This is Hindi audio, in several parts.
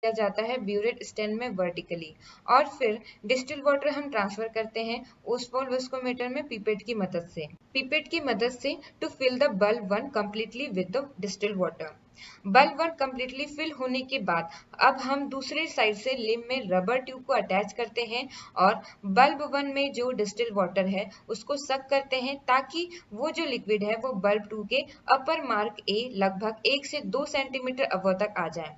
किया जाता है ब्यूरेट स्टैंड में वर्टिकली, और फिर डिस्टिल वाटर हम ट्रांसफर करते हैं ओसवाल्ड विस्कोमीटर में पिपेट की मदद से to fill the bulb 1 completely with the distilled water। Bulb 1 completely fill होने के बाद अब हम दूसरे साइड से लिम में रबर ट्यूब को अटैच करते हैं और बल्ब 1 में जो डिस्टिल वाटर है उसको सक करते हैं ताकि वो जो लिक्विड है वो बल्ब 2 के अपर मार्क ए लगभग 1 से 2 सेंटीमीटर अबव तक आ जाए।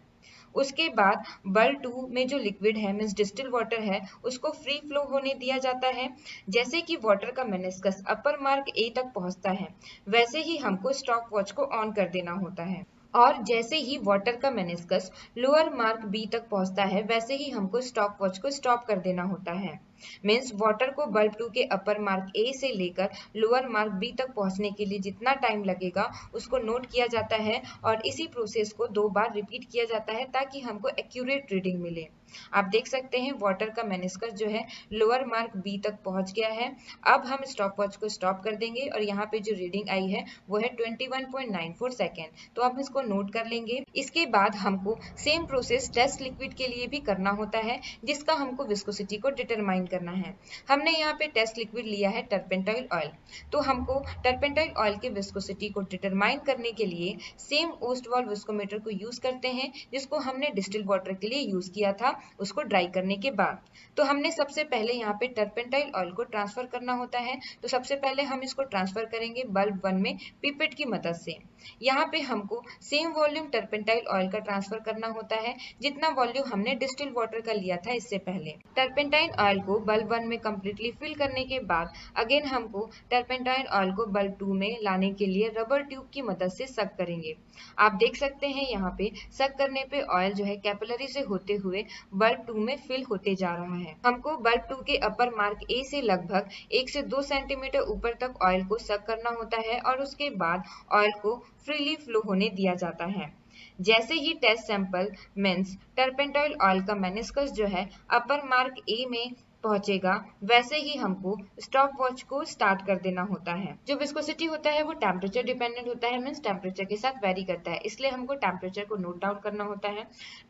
उसके बाद बल्ब 2 में जो लिक्विड है मीन्स डिस्टिल वाटर है उसको फ्री फ्लो होने दिया जाता है। जैसे कि वाटर का मेनिस्कस अपर मार्क ए तक पहुंचता है वैसे ही हमको स्टॉप वॉच को ऑन कर देना होता है, और जैसे ही वाटर का मेनिस्कस लोअर मार्क बी तक पहुंचता है वैसे ही हमको स्टॉप वॉच को स्टॉप कर देना होता है। मीन्स वाटर को बल्ब 2 के अपर मार्क ए से लेकर लोअर मार्क बी तक पहुंचने के लिए जितना टाइम लगेगा उसको नोट किया जाता है और इसी प्रोसेस को 2 बार रिपीट किया जाता है ताकि हमको एक्यूरेट रीडिंग मिले। आप देख सकते हैं वाटर का मेनिस्कस जो है लोअर मार्क बी तक पहुंच गया है। अब हम स्टॉप वॉच को स्टॉप कर देंगे और यहाँ पे जो रीडिंग आई है वो है 21.94 सेकेंड, तो आप इसको नोट कर लेंगे। इसके बाद हमको सेम प्रोसेस टेस्ट लिक्विड के लिए भी करना होता है जिसका हमको विस्कोसिटी को डिटरमाइन करना है। हमने यहाँ पे टेस्ट लिक्विड लिया है टर्पेंटाइल ऑयल, तो हमको टर्पेंटाइल ऑयल के विस्कोसिटी को डिटरमाइन करने के लिए सेम ओस्टवाल्ड विस्कोमीटर को यूज करते हैं जिसको हमने डिस्टिल वाटर के लिए यूज किया था उसको ड्राई करने के बाद। तो हमने सबसे पहले यहाँ पे टर्पेंटाइल ऑयल को ट्रांसफर करना होता है, तो सबसे पहले हम इसको ट्रांसफर करेंगे बल्ब 1 में पिपेट की मदद से। यहाँ पे हमको सेम वॉल्यूम टर्पेंटाइल ऑयल का ट्रांसफर करना होता है जितना वॉल्यूम हमने डिस्टिल वाटर का लिया था इससे पहले। टर्पेंटाइल ऑयल को बल्ब 1 में कम्प्लीटली फिल करने के बाद अगेन हमको टर्पेंटाइल ऑयल को बल्ब 2 में लाने के लिए रबर ट्यूब की मदद से सक करेंगे। आप देख सकते हैं यहाँ पे सक करने पे ऑयल जो है कैपिलरी से होते हुए बल्ब 2 में फिल होते जा रहा है। हमको बल्ब 2 के अपर मार्क ए से लगभग 1 से 2 सेंटीमीटर ऊपर तक ऑयल को सक करना होता है और उसके बाद ऑयल को फ्रीली फ्लो होने दिया जाता है। जैसे ही test sample means turpentine oil का मेनिस्कस जो है अपर मार्क ए में पहुंचेगा वैसे ही हमको स्टॉप वॉच को स्टार्ट कर देना होता है। जो विस्कोसिटी होता है वो टेम्परेचर डिपेंडेंट होता है, मीन्स टेम्परेचर के साथ वेरी करता है, इसलिए हमको टेम्परेचर को नोट डाउन करना होता है।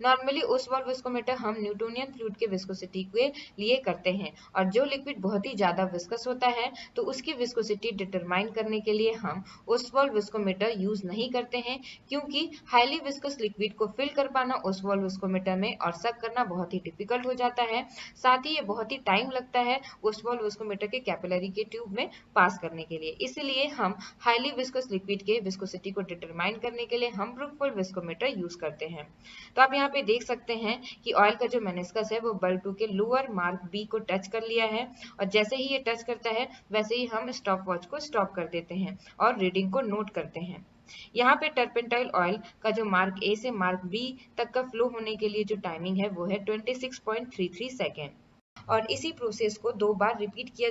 नॉर्मली ओसवाल्ड विस्कोमीटर हम न्यूटोनियन फ्लूइड के विस्कोसिटी के लिए करते हैं और जो लिक्विड बहुत ही ज्यादा विस्कस होता है तो उसकी विस्कोसिटी डिटरमाइन करने के लिए हम ओसवाल्ड विस्कोमीटर यूज नहीं करते हैं, क्योंकि हाईली विस्कस लिक्विड को फिल कर पाना ओसवाल्ड विस्कोमीटर में और सक करना बहुत ही डिफिकल्ट हो जाता है। साथ ही ये बहुत ही टाइम लगता है ओसवाल्ड विस्कोमीटर के कैपिलरी के ट्यूब में पास करने के लिए, इसलिए हम हाईली विस्कस लिक्विड के विस्कोसिटी को डिटरमाइन करने के लिए हम ब्रुकफोल्ड विस्कोमीटर यूज करते हैं। तो आप यहाँ पे देख सकते हैं कि ऑयल का जो मेनिस्कस है वो बल्ब 2 के लोअर मार्क बी को टच कर लिया है और जैसे ही ये टच करता है वैसे ही हम स्टॉप वॉच को स्टॉप कर देते हैं और रीडिंग को नोट करते हैं। यहाँ पे टर्पेंटाइल ऑयल का जो मार्क ए से मार्क बी तक का फ्लो होने के लिए जो टाइमिंग है वो है 26.33 सेकेंड, और इसी प्रोसेस को 2 बार रिपीट किया